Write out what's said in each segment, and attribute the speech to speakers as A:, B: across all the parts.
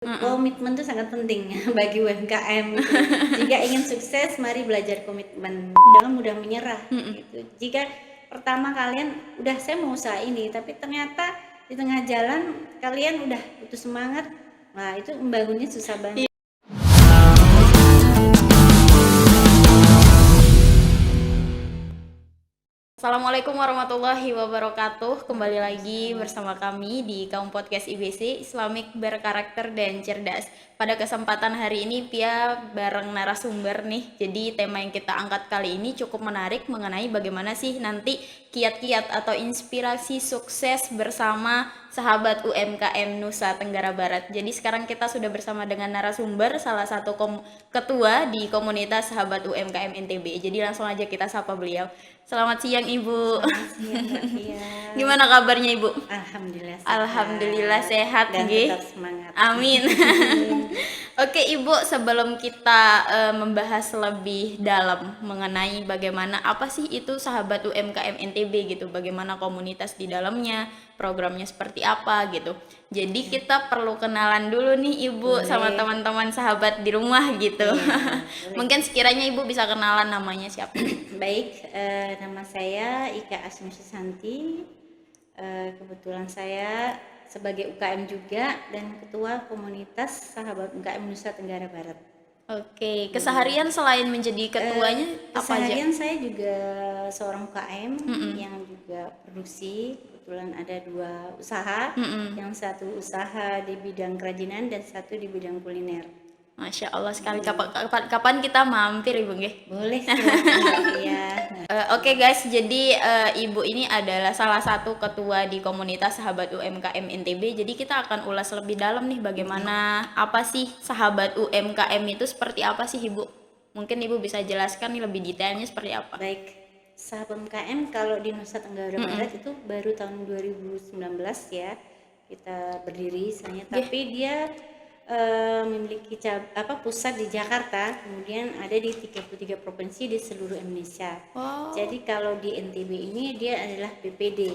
A: Mhm.
B: Komitmen itu sangat penting bagi UMKM gitu. Jika ingin sukses, mari belajar komitmen. Jangan mudah menyerah
A: Mhm.
B: gitu. Jika pertama kalian udah saya mau usaha ini, tapi ternyata di tengah jalan kalian udah putus semangat, nah itu membangunnya susah banget.
A: Assalamualaikum warahmatullahi wabarakatuh. Kembali lagi bersama kami di Kaum Podcast IBC Islamic Berkarakter dan Cerdas. Pada kesempatan hari ini Pia bareng narasumber nih. Jadi tema yang kita angkat kali ini cukup menarik mengenai bagaimana sih nanti kiat-kiat atau inspirasi sukses bersama sahabat UMKM Nusa Tenggara Barat. Jadi sekarang kita sudah bersama dengan narasumber salah satu ketua di komunitas sahabat UMKM NTB. Jadi langsung aja kita sapa beliau. Selamat siang Ibu.
B: Selamat siang Mbak Pia.
A: Gimana kabarnya Ibu?
B: Alhamdulillah
A: Alhamdulillah
B: sehat
A: sehat
B: dan
A: nggih.
B: tetap semangat.
A: Amin. Oke Ibu, sebelum kita membahas lebih dalam mengenai bagaimana apa sih itu sahabat UMKM NTB gitu, bagaimana komunitas di dalamnya, programnya seperti apa gitu. Jadi kita perlu kenalan dulu nih Ibu sama
B: Boleh.
A: teman-teman sahabat di rumah gitu.
B: Iya, boleh.
A: Mungkin sekiranya Ibu bisa kenalan namanya siapa?
B: Baik, nama saya Ika Asmi Susanti. Kebetulan saya sebagai UKM juga dan ketua komunitas sahabat UKM Nusa Tenggara Barat.
A: Oke, keseharian selain menjadi ketuanya apa aja?
B: Keseharian saya juga seorang UKM
A: Mm-mm.
B: yang juga produksi. Kebetulan ada 2 usaha,
A: Mm-mm.
B: yang satu usaha di bidang kerajinan dan satu di bidang kuliner.
A: Masya Allah sekali. Kapan kita mampir Ibu nggih?
B: Boleh silakan Mbak Pia.
A: Oke guys, jadi Ibu ini adalah salah satu ketua di komunitas sahabat UMKM NTB. Jadi kita akan ulas lebih dalam nih bagaimana apa sih sahabat UMKM itu seperti apa sih Ibu? Mungkin Ibu bisa jelaskan nih lebih detailnya seperti apa?
B: Baik, sahabat UMKM kalau di Nusa Tenggara Barat itu baru tahun 2019 ya kita berdiri istilahnya, tapi dia memiliki pusat di Jakarta, kemudian ada di 33 provinsi di seluruh Indonesia.
A: Oh.
B: Jadi kalau di NTB ini dia adalah BPD,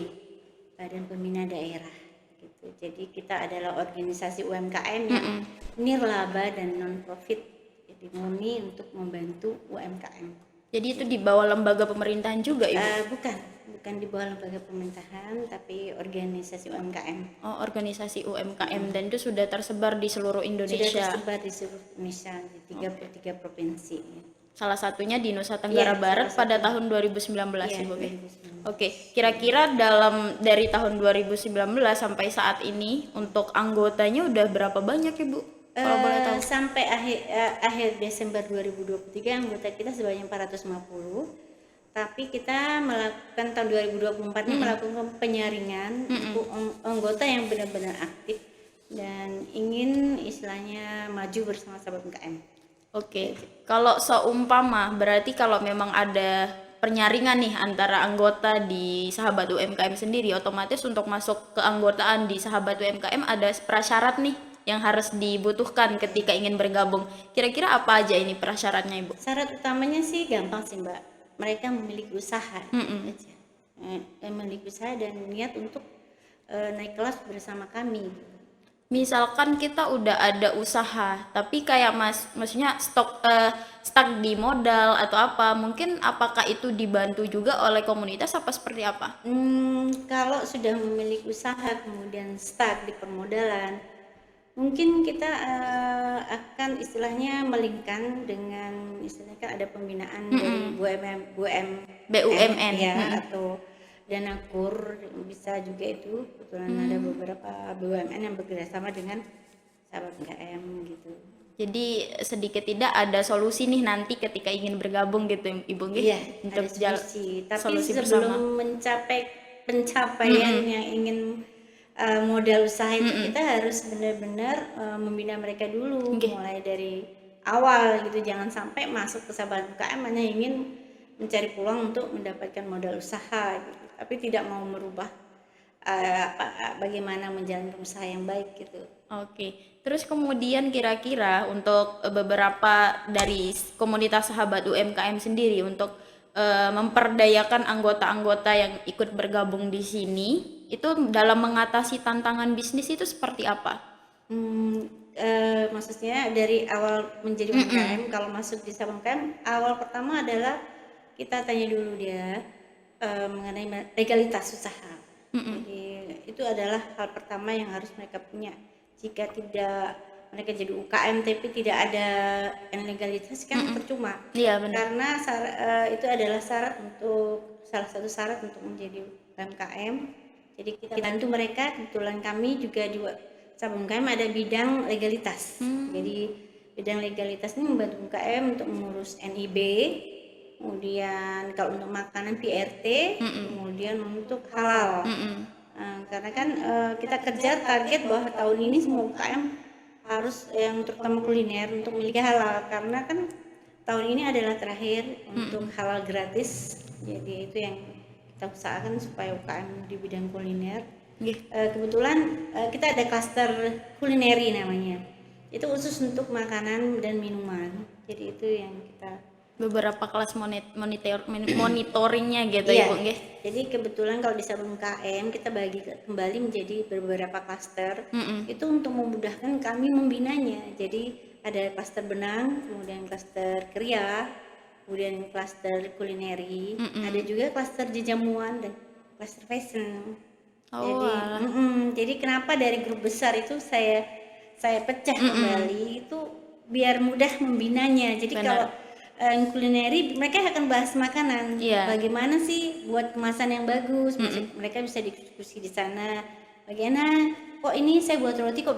B: Badan Pembina Daerah gitu. Jadi kita adalah organisasi UMKM yang nirlaba dan non profit, jadi murni untuk membantu UMKM.
A: Jadi itu di bawah lembaga pemerintahan juga Ibu?
B: Bukan di bawah lembaga pemerintahan, tapi organisasi UMKM.
A: Oh, organisasi UMKM dan itu sudah tersebar di seluruh
B: Sudah
A: Indonesia.
B: tersebar di seluruh Indonesia di 33 provinsi.
A: Salah satunya di Nusa Tenggara
B: Iya,
A: Barat
B: salah
A: pada
B: satunya.
A: tahun 2019
B: Iya,
A: Ibu.
B: 2019.
A: Oke, kira-kira dari tahun 2019 sampai saat ini untuk anggotanya udah berapa banyak Ibu? Kalau boleh tahu.
B: Sampai akhir Desember 2023 anggota kita sebanyak 450. Tapi kita melakukan tahun 2024 ini melakukan penyaringan untuk anggota yang benar-benar aktif dan ingin istilahnya maju bersama sahabat UMKM.
A: Oke, kalau seumpama berarti kalau memang ada penyaringan nih antara anggota di sahabat UMKM sendiri, otomatis untuk masuk ke anggotaan di sahabat UMKM ada prasyarat nih yang harus dibutuhkan ketika ingin bergabung. Kira-kira apa aja ini prasyaratnya Ibu?
B: Syarat utamanya sih gampang sih Mbak, mereka memiliki usaha aja. Memiliki usaha dan niat untuk naik kelas bersama kami.
A: Misalkan kita udah ada usaha, tapi kayak maksudnya stuck di modal atau apa, mungkin apakah itu dibantu juga oleh komunitas apa seperti apa?
B: Kalau sudah memiliki usaha kemudian stuck di permodalan, mungkin kita akan istilahnya melingkan dengan istilahnya kan ada pembinaan dari
A: BUMN.
B: ya, atau dana kur bisa juga itu. Kebetulan ada beberapa BUMN yang bekerjasama dengan sahabat UMKM gitu.
A: Jadi sedikit tidak ada solusi nih nanti ketika ingin bergabung gitu Ibu nggih?
B: Iya,
A: Untuk
B: ada solusi. Tapi
A: solusi
B: sebelum
A: bersama.
B: mencapai pencapaian yang ingin modal usaha itu kita harus benar-benar membina mereka dulu, mulai dari awal gitu. Jangan sampai masuk ke sahabat UMKM hanya ingin mencari peluang untuk mendapatkan modal usaha gitu, tapi tidak mau merubah bagaimana menjalankan usaha yang baik gitu.
A: Oke, terus kemudian kira-kira untuk beberapa dari komunitas sahabat UMKM sendiri untuk memperdayakan anggota-anggota yang ikut bergabung di sini, itu dalam mengatasi tantangan bisnis itu seperti apa?
B: maksudnya dari awal menjadi UMKM, kalau masuk di UMKM, awal pertama adalah kita tanya dulu dia mengenai legalitas usaha. Jadi itu adalah hal pertama yang harus mereka punya. Jika tidak mereka jadi UKM tapi tidak ada legalitas kan percuma.
A: Iya benar.
B: Karena itu adalah salah satu syarat untuk menjadi UMKM. Jadi kita bantu mereka. Kebetulan kami juga di Sabun UMKM ada bidang legalitas. Jadi bidang legalitas ini membantu UMKM untuk mengurus NIB, kemudian kalau untuk makanan PRT, kemudian untuk halal. Karena kan kita kejar target bahwa tahun ini semua UMKM harus yang terutama kuliner untuk memiliki halal, karena kan tahun ini adalah terakhir untuk halal gratis. Jadi itu yang kita usahakan supaya UMKM di bidang kuliner. Kebetulan kita ada klaster kulineri namanya, itu khusus untuk makanan dan minuman. Jadi itu yang kita
A: beberapa kelas monitoringnya gitu
B: iya.
A: Ibu nggih.
B: Jadi kebetulan kalau di Sabun UMKM kita bagi kembali menjadi beberapa klaster. Itu untuk memudahkan kami membinanya. Jadi ada klaster benang, kemudian klaster kriya, kemudian klaster kulineri, ada juga klaster jajamuan dan klaster fashion. Jadi kenapa dari grup besar itu saya pecah kembali itu biar mudah membinanya. Jadi kalau kulineri mereka akan bahas makanan, bagaimana sih buat kemasan yang bagus, mereka bisa diskusi di sana. Bagaimana kok ini saya buat roti kok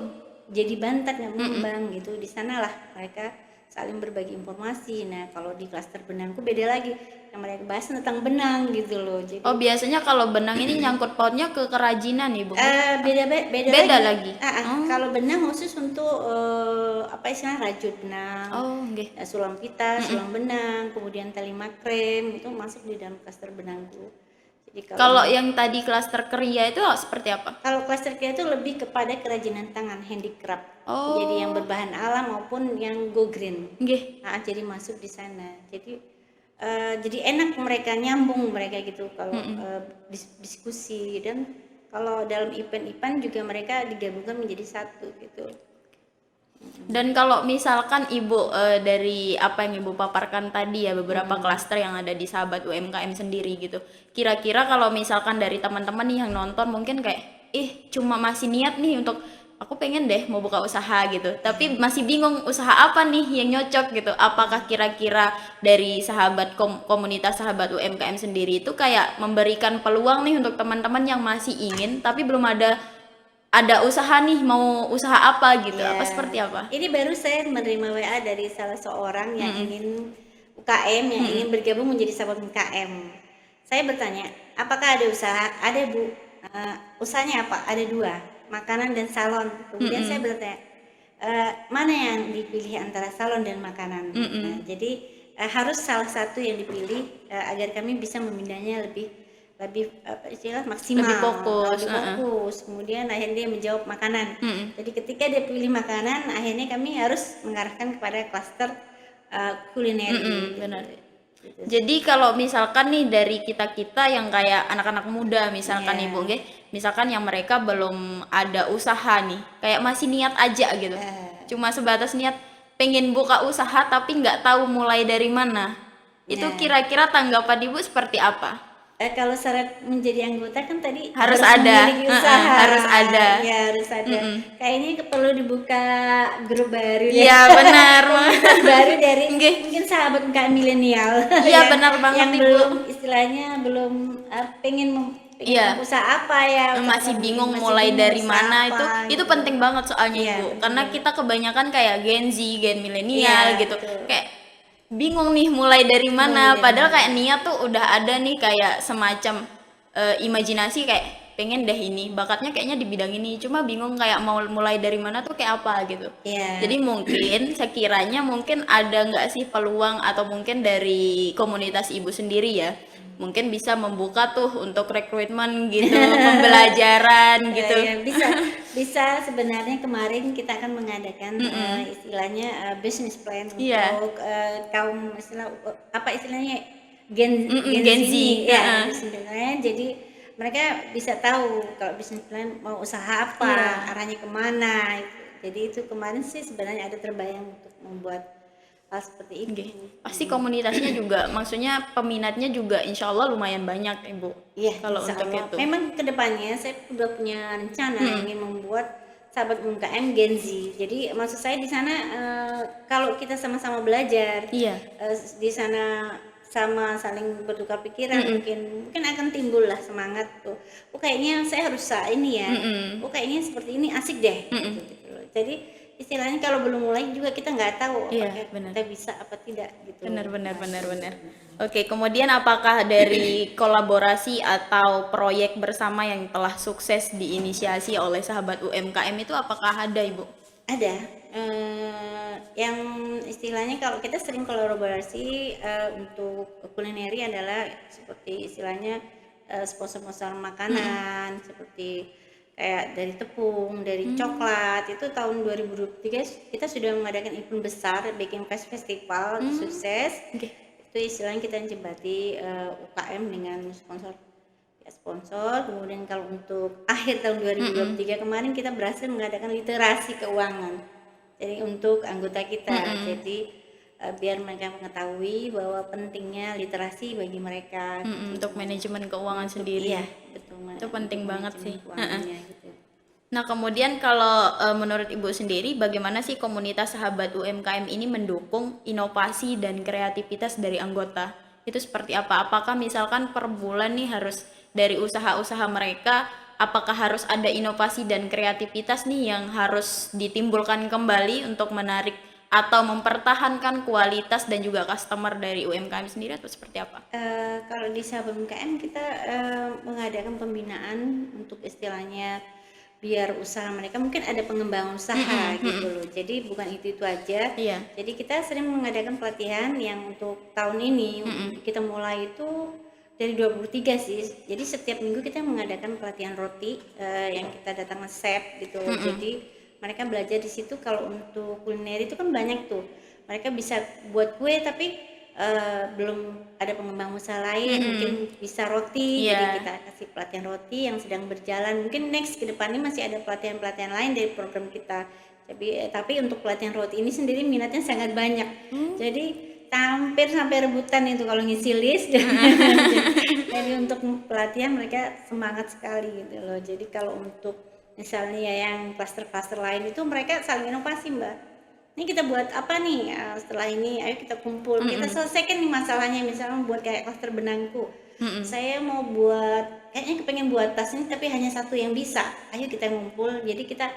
B: jadi bantat nggak mengembang gitu, di sanalah mereka saling berbagi informasi. Nah kalau di klaster benangku beda lagi, yang mereka bahas tentang benang gitu loh. Jadi,
A: biasanya kalau benang ini nyangkut pautnya ke kerajinan Ibu.
B: beda lagi. Kalau benang khusus untuk apa istilah rajut benang, sulam pita, sulam benang, kemudian tali makrem itu masuk di dalam klaster benangku. Jadi
A: kalau yang tadi klaster kriya itu seperti apa?
B: Kalau klaster kriya itu lebih kepada kerajinan tangan, handicraft. Jadi yang berbahan alam maupun yang go green. Jadi masuk di sana. Jadi enak mereka, nyambung mereka gitu kalau diskusi. Dan kalau dalam event-event juga mereka digabungkan menjadi satu gitu.
A: Dan kalau misalkan Ibu dari apa yang Ibu paparkan tadi ya, beberapa klaster yang ada di sahabat UMKM sendiri gitu, kira-kira kalau misalkan dari teman-teman nih yang nonton mungkin kayak cuma masih niat nih untuk aku pengen deh mau buka usaha gitu, tapi masih bingung usaha apa nih yang nyocok gitu, apakah kira-kira dari sahabat komunitas sahabat UMKM sendiri itu kayak memberikan peluang nih untuk teman-teman yang masih ingin tapi belum ada usaha nih, mau usaha apa gitu, apa seperti apa?
B: Ini baru saya menerima WA dari salah seorang yang ingin UKM, yang ingin bergabung menjadi sahabat UMKM. Saya bertanya, apakah ada usaha? Ada Bu. Usahanya apa? Ada 2, makanan dan salon. Kemudian saya bertanya, mana yang dipilih antara salon dan makanan? Jadi harus salah satu yang dipilih agar kami bisa memindahnya lebih maksimal,
A: lebih fokus.
B: Kemudian akhirnya dia menjawab makanan. Jadi ketika dia pilih makanan, akhirnya kami harus mengarahkan kepada klaster kulineri.
A: Benar. Jadi kalau misalkan nih dari kita yang kayak anak-anak muda misalkan Ibu misalkan yang mereka belum ada usaha nih, kayak masih niat aja gitu, cuma sebatas niat pengen buka usaha tapi nggak tahu mulai dari mana, itu kira-kira tanggapan Ibu seperti apa?
B: Kalau syarat menjadi anggota kan tadi
A: harus ada
B: memiliki usaha.
A: Harus ada.
B: Ya harus ada. Kayaknya perlu dibuka grup baru.
A: Iya benar.
B: Baru dari mungkin sahabat UMKM milenial.
A: Iya benar banget
B: yang
A: Ibu.
B: Belum istilahnya belum pengen usaha apa ya.
A: Masih bingung mulai dari mana itu
B: gitu.
A: Penting banget soalnya Ibu. Karena kita kebanyakan kayak Gen Z, Gen milenial gitu.
B: Betul.
A: Kayak bingung nih mulai dari mana, padahal kayak niat tuh udah ada nih kayak semacam imajinasi kayak pengen deh ini, bakatnya kayaknya di bidang ini, cuma bingung kayak mau mulai dari mana tuh kayak apa gitu. Jadi mungkin sekiranya mungkin ada nggak sih peluang atau mungkin dari komunitas Ibu sendiri ya, mungkin bisa membuka tuh untuk rekrutmen gitu, pembelajaran gitu.
B: Bisa sebenarnya kemarin kita akan mengadakan istilahnya business plan untuk kaum istilahnya Gen Z ya, business plan. Jadi mereka bisa tahu kalau business plan mau usaha apa, arahnya kemana. Jadi itu kemarin sih sebenarnya ada terbayang untuk membuat hal seperti itu.
A: Nggih. Pasti komunitasnya juga, maksudnya peminatnya juga insya Allah lumayan banyak Ibu.
B: Iya,
A: Kalau
B: insya
A: untuk
B: Allah.
A: itu.
B: Memang kedepannya saya udah punya rencana ingin membuat sahabat UMKM Gen Z. Jadi maksud saya di sana kalau kita sama-sama belajar,
A: Iya.
B: di sana sama saling bertukar pikiran, mungkin akan timbul lah semangat tuh. Oh kayaknya saya harus ini ya. Oh kayaknya seperti ini asik deh. Gitu loh. Jadi istilahnya kalau belum mulai juga kita nggak tahu
A: Iya,
B: apakah
A: benar.
B: kita bisa apa tidak gitu.
A: Benar. Oke, kemudian apakah dari kolaborasi atau proyek bersama yang telah sukses diinisiasi oleh sahabat UMKM itu apakah ada Ibu?
B: Ada, yang istilahnya kalau kita sering kolaborasi untuk kulineri adalah seperti istilahnya sponsor-sponsor makanan seperti kayak dari tepung, dari coklat. Itu tahun 2023 kita sudah mengadakan event besar Baking Fest Festival sukses.
A: Oke.
B: Itu istilahnya kita jembati UKM dengan sponsor. Kemudian kalau untuk akhir tahun 2023 kemarin kita berhasil mengadakan literasi keuangan. Jadi untuk anggota kita, jadi biar mereka mengetahui bahwa pentingnya literasi bagi mereka.
A: Untuk manajemen keuangan sendiri.
B: Iya, betul.
A: Itu penting banget sih.
B: Keuangannya, gitu.
A: Nah, kemudian kalau menurut Ibu sendiri, bagaimana sih komunitas sahabat UMKM ini mendukung inovasi dan kreativitas dari anggota? Itu seperti apa? Apakah misalkan per bulan nih harus dari usaha-usaha mereka, apakah harus ada inovasi dan kreativitas nih yang harus ditimbulkan kembali untuk menarik atau mempertahankan kualitas dan juga customer dari UMKM sendiri atau seperti apa?
B: Kalau di sahabat UMKM kita mengadakan pembinaan untuk istilahnya biar usaha mereka mungkin ada pengembangan usaha gitu loh. Jadi bukan itu aja.
A: Iya.
B: Jadi kita sering mengadakan pelatihan yang untuk tahun ini kita mulai itu dari 23 sih. Jadi setiap minggu kita mengadakan pelatihan roti yang kita datangkan chef gitu loh. Jadi mereka belajar di situ. Kalau untuk kuliner itu kan banyak tuh. Mereka bisa buat kue tapi belum ada pengembang usaha lain, mungkin bisa roti. Jadi kita kasih pelatihan roti yang sedang berjalan. Mungkin next ke depannya masih ada pelatihan-pelatihan lain dari program kita. Tapi untuk pelatihan roti ini sendiri minatnya sangat banyak. Jadi hampir sampai rebutan itu kalau ngisi list. Jadi untuk pelatihan mereka semangat sekali gitu loh. Jadi kalau untuk misalnya yang klaster-klaster lain itu mereka saling inovasi, Mbak. Ini kita buat apa nih setelah ini, ayo kita kumpul, kita selesaikan nih masalahnya. Misalnya buat kayak klaster benangku, saya mau buat, kayaknya kepengen buat tas ini tapi hanya satu yang bisa, ayo kita ngumpul. Jadi kita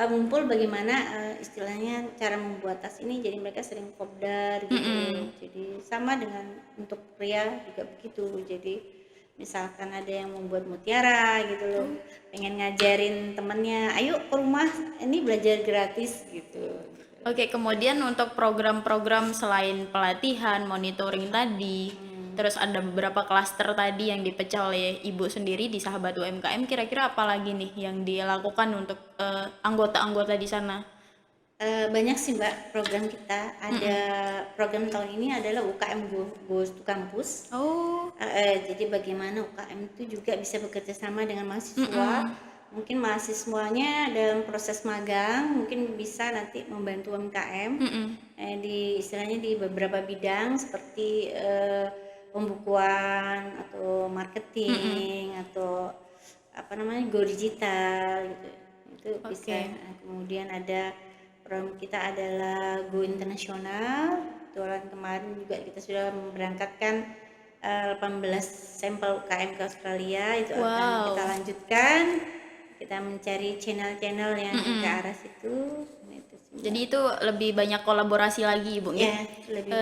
B: ngumpul bagaimana istilahnya cara membuat tas ini. Jadi mereka sering kopdar gitu. Jadi sama dengan untuk pria juga begitu. Jadi misalkan ada yang membuat mutiara gitu loh, pengen ngajarin temennya, ayo ke rumah ini belajar gratis gitu.
A: Oke, kemudian untuk program-program selain pelatihan, monitoring tadi, terus ada beberapa klaster tadi yang dipecah oleh Ibu sendiri di sahabat UMKM, kira-kira apa lagi nih yang dilakukan untuk anggota-anggota di sana?
B: Banyak sih Mbak program kita. Ada program tahun ini adalah UKM Goes to Campus. Jadi bagaimana UKM itu juga bisa bekerja sama dengan mahasiswa. Mungkin mahasiswanya dalam proses magang mungkin bisa nanti membantu UMKM di istilahnya di beberapa bidang seperti pembukuan atau marketing atau apa namanya go digital gitu. Itu bisa. Kemudian ada program kita adalah Go Internasional. Tahun kemarin juga kita sudah memberangkatkan 18 sampel UKM ke Australia. Itu akan kita lanjutkan. Kita mencari channel-channel yang ke arah situ.
A: Jadi itu lebih banyak kolaborasi lagi Ibu
B: ya?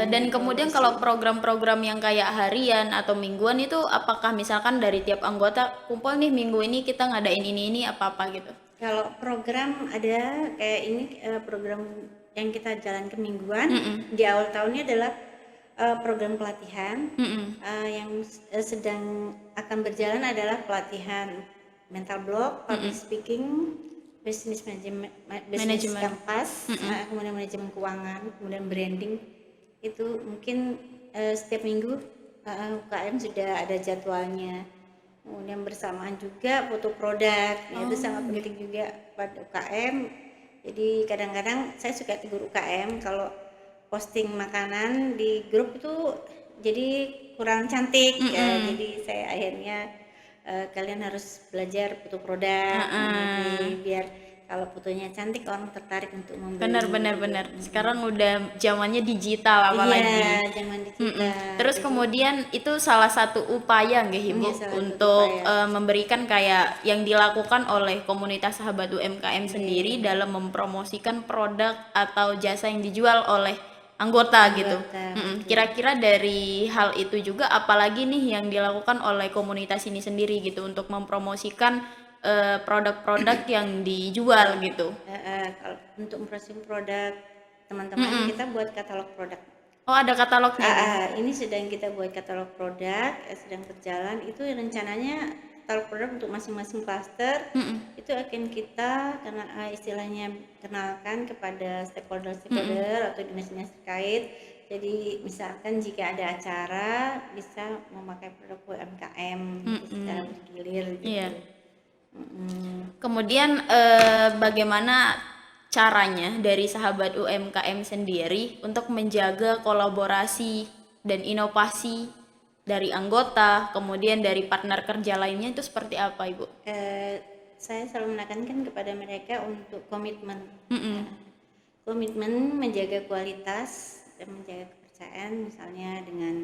A: Dan kemudian kalau program-program yang kayak harian atau mingguan itu apakah misalkan dari tiap anggota kumpul nih minggu ini kita ngadain ini apa-apa gitu?
B: Kalau program ada kayak ini program yang kita jalankan mingguan di awal tahunnya adalah program pelatihan yang sedang akan berjalan adalah pelatihan mental block, public speaking, business management, canvas, kemudian manajemen keuangan, kemudian branding. Itu mungkin setiap minggu UKM sudah ada jadwalnya. Kemudian bersamaan juga foto produk, itu sangat penting juga pada UKM Jadi kadang-kadang saya suka tegur UKM kalau posting makanan di grup itu jadi kurang cantik ya. Jadi saya akhirnya kalian harus belajar foto produk, jadi biar kalau fotonya cantik orang tertarik untuk membeli.
A: Benar. Sekarang udah zamannya digital apalagi.
B: Iya, zaman digital.
A: Terus kemudian itu salah satu upaya nggih Ibu
B: Iya, salah satu
A: untuk
B: upaya.
A: memberikan kayak yang dilakukan oleh komunitas sahabat UMKM sendiri dalam mempromosikan produk atau jasa yang dijual oleh anggota gitu. Kira-kira dari hal itu juga apalagi nih yang dilakukan oleh komunitas ini sendiri gitu untuk mempromosikan produk-produk yang dijual gitu.
B: Kalau untuk memproses produk teman-teman kita buat katalog produk.
A: Oh, ada katalognya.
B: Ini sedang kita buat katalog produk, sedang berjalan. Itu rencananya katalog produk untuk masing-masing klaster itu akan kita karena istilahnya kenalkan kepada stakeholder atau dinas-dinas terkait. Jadi misalkan jika ada acara bisa memakai produk UMKM secara bergilir gitu.
A: Iya. Kemudian bagaimana caranya dari sahabat UMKM sendiri untuk menjaga kolaborasi dan inovasi dari anggota, kemudian dari partner kerja lainnya itu seperti apa, Ibu?
B: Saya selalu menekankan kepada mereka untuk komitmen. Komitmen menjaga kualitas dan menjaga kepercayaan misalnya dengan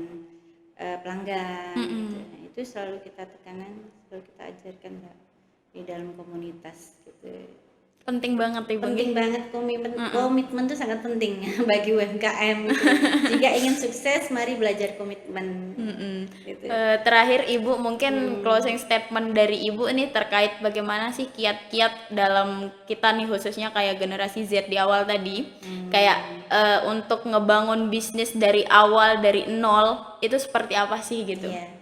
B: pelanggan gitu. Nah, itu selalu kita tekanan, selalu kita ajarkan Mbak, di dalam komunitas gitu.
A: Penting banget Ibu.
B: Penting banget komitmen itu sangat penting bagi UMKM gitu. Jika ingin sukses mari belajar komitmen gitu.
A: Terakhir Ibu mungkin closing statement dari Ibu ini terkait bagaimana sih kiat-kiat dalam kita nih khususnya kayak generasi Z di awal tadi kayak untuk ngebangun bisnis dari awal dari nol itu seperti apa sih gitu.
B: Iya.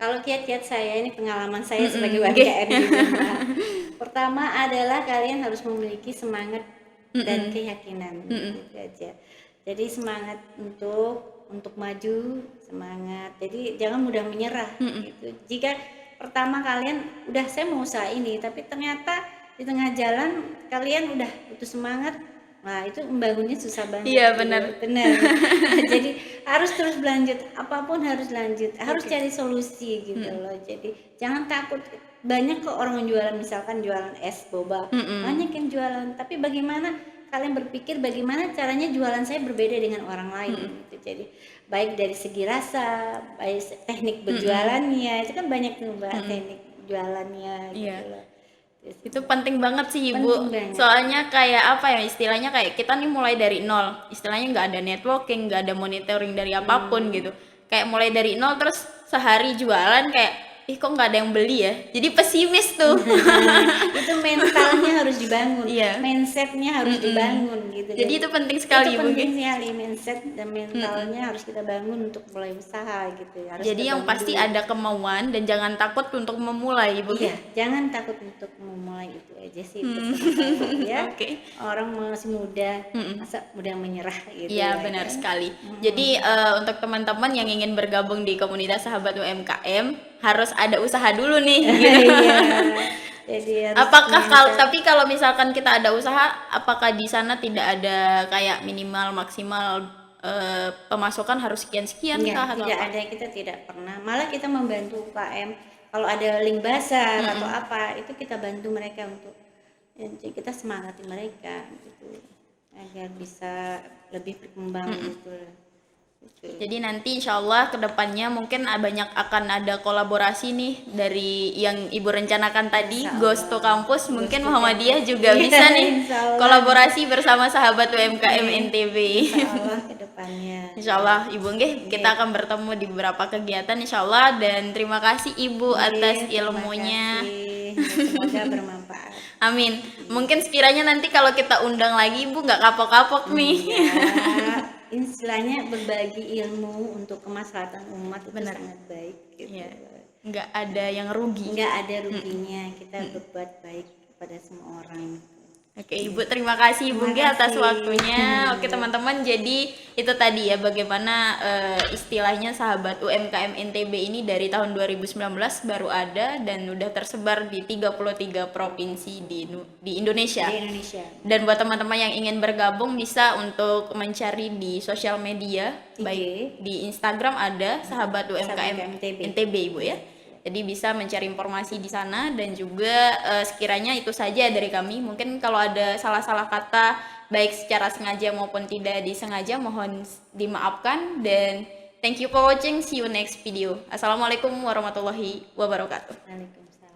B: Kalau kiat-kiat saya ini pengalaman saya sebagai UMKM juga. Pertama adalah kalian harus memiliki semangat dan keyakinan gitu aja. Jadi semangat untuk maju, semangat. Jadi jangan mudah menyerah gitu. Jika pertama kalian udah saya mau usaha ini tapi ternyata di tengah jalan kalian udah putus semangat, nah itu membangunnya susah banget.
A: Iya benar.
B: Jadi harus terus berlanjut, apapun harus lanjut, harus cari solusi gitu loh. Jadi jangan takut. Banyak kok orang yang jualan, misalkan jualan es boba, banyak yang jualan. Tapi bagaimana kalian berpikir bagaimana caranya jualan saya berbeda dengan orang lain gitu. Jadi baik dari segi rasa, baik teknik berjualannya, itu kan banyak tuh Mbak teknik jualannya gitu loh.
A: Itu penting banget sih Ibu. Soalnya kayak apa ya istilahnya kayak kita nih mulai dari nol. Istilahnya nggak ada networking, nggak ada monitoring dari apapun gitu. Kayak mulai dari nol terus sehari jualan kayak ih kok nggak ada yang beli ya. Jadi pesimis tuh.
B: Itu mentalnya harus dibangun.
A: Iya.
B: Mindsetnya harus dibangun gitu.
A: Jadi itu penting sekali
B: Itu
A: Ibu.
B: penting sekali mindset dan mentalnya harus kita bangun untuk mulai usaha gitu. Harus
A: Jadi yang pasti ada kemauan dan jangan takut untuk memulai Ibu.
B: Iya, jangan takut untuk memulai itu aja sih pesan saya ya. Orang masih muda, masa mudah menyerah gitu.
A: Iya benar sekali. Jadi untuk teman-teman yang ingin bergabung di komunitas sahabat UMKM harus ada usaha dulu nih. Gitu.
B: Jadi
A: apakah kalau misalkan kita ada usaha, apakah di sana tidak ada kayak minimal maksimal pemasukan harus sekian kah atau
B: tidak
A: apa?
B: ada, kita tidak pernah. Malah kita membantu UKM kalau ada link bazar atau apa itu kita bantu mereka untuk kita semangati mereka gitu agar bisa lebih berkembang gitu.
A: Jadi nanti insya Allah kedepannya mungkin banyak akan ada kolaborasi nih dari yang Ibu rencanakan tadi, Ghost to Campus, mungkin Muhammadiyah juga bisa nih kolaborasi bersama sahabat UMKM NTB.
B: Insya Allah kedepannya.
A: Insya Allah Ibu kita akan bertemu di beberapa kegiatan Insya Allah dan terima kasih Ibu atas ilmunya.
B: Semoga bermanfaat.
A: Amin. Mungkin sekiranya nanti kalau kita undang lagi Ibu nggak kapok-kapok nih.
B: Istilahnya berbagi ilmu untuk kemaslahatan umat itu sangat baik gitu.
A: Ya, nggak ada yang rugi.
B: Nggak ada ruginya kita berbuat baik kepada semua orang.
A: Oke, Ibu, terima kasih Ibu
B: Terima
A: Nggi atas
B: kasih.
A: waktunya. Oke, teman-teman, jadi itu tadi ya bagaimana istilahnya sahabat UMKM NTB ini dari tahun 2019 baru ada dan udah tersebar di 33 provinsi di Indonesia.
B: Di Indonesia.
A: Dan buat teman-teman yang ingin bergabung bisa untuk mencari di sosial media,
B: IG.
A: baik di Instagram ada sahabat UMKM NTB Ibu ya. Jadi bisa mencari informasi di sana dan juga sekiranya itu saja dari kami. Mungkin kalau ada salah-salah kata baik secara sengaja maupun tidak disengaja mohon dimaafkan dan thank you for watching. See you next video. Assalamualaikum warahmatullahi wabarakatuh.
B: Waalaikumsalam.